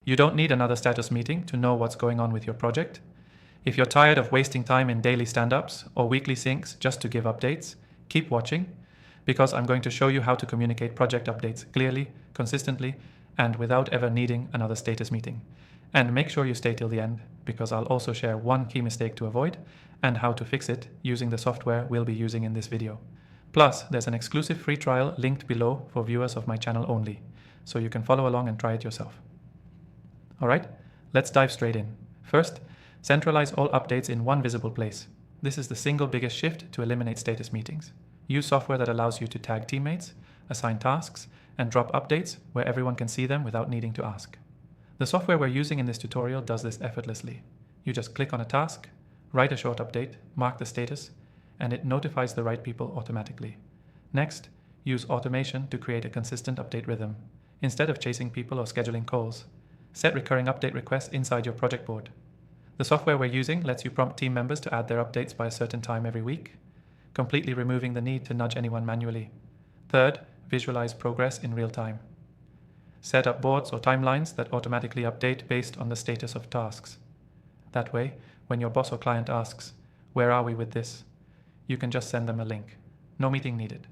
You don't need another status meeting to know what's going on with your project. If you're tired of wasting time in daily stand-ups or weekly syncs just to give updates, keep watching, because I'm going to show you how to communicate project updates clearly, consistently, and without ever needing another status meeting. And make sure you stay till the end, because I'll also share one key mistake to avoid and how to fix it using the software we'll be using in this video. Plus, there's an exclusive free trial linked below for viewers of my channel only, so you can follow along and try it yourself. Alright, let's dive straight in. First, centralize all updates in one visible place. This is the single biggest shift to eliminate status meetings. Use software that allows you to tag teammates, assign tasks, and drop updates where everyone can see them without needing to ask. The software we're using in this tutorial does this effortlessly. You just click on a task, write a short update, mark the status, and it notifies the right people automatically. Next, use automation to create a consistent update rhythm. Instead of chasing people or scheduling calls, set recurring update requests inside your project board. The software we're using lets you prompt team members to add their updates by a certain time every week, completely removing the need to nudge anyone manually. Third, visualize progress in real time. Set up boards or timelines that automatically update based on the status of tasks. That way, when your boss or client asks, "Where are we with this?" you can just send them a link. No meeting needed.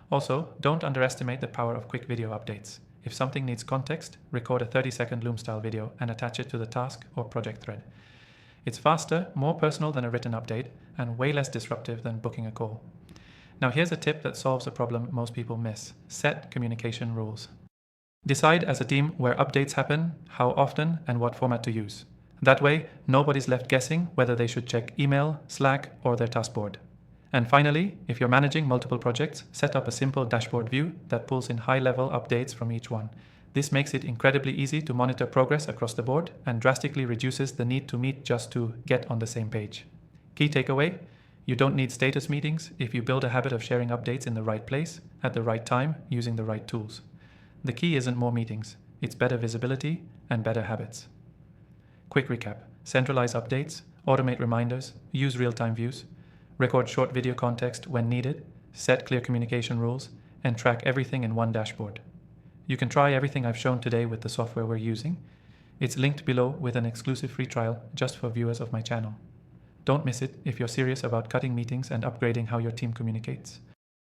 Also, don't underestimate the power of quick video updates. If something needs context, record a 30-second Loom-style video and attach it to the task or project thread. It's faster, more personal than a written update, and way less disruptive than booking a call. Now here's a tip that solves a problem most people miss. Set communication rules. Decide as a team where updates happen, how often, and what format to use. That way, nobody's left guessing whether they should check email, Slack, or their task board. And finally, if you're managing multiple projects, set up a simple dashboard view that pulls in high-level updates from each one. This makes it incredibly easy to monitor progress across the board and drastically reduces the need to meet just to get on the same page. Key takeaway: you don't need status meetings if you build a habit of sharing updates in the right place, at the right time, using the right tools. The key isn't more meetings, it's better visibility and better habits. Quick recap: centralize updates, automate reminders, use real-time views, record short video context when needed, set clear communication rules, and track everything in one dashboard. You can try everything I've shown today with the software we're using. It's linked below with an exclusive free trial just for viewers of my channel. Don't miss it if you're serious about cutting meetings and upgrading how your team communicates.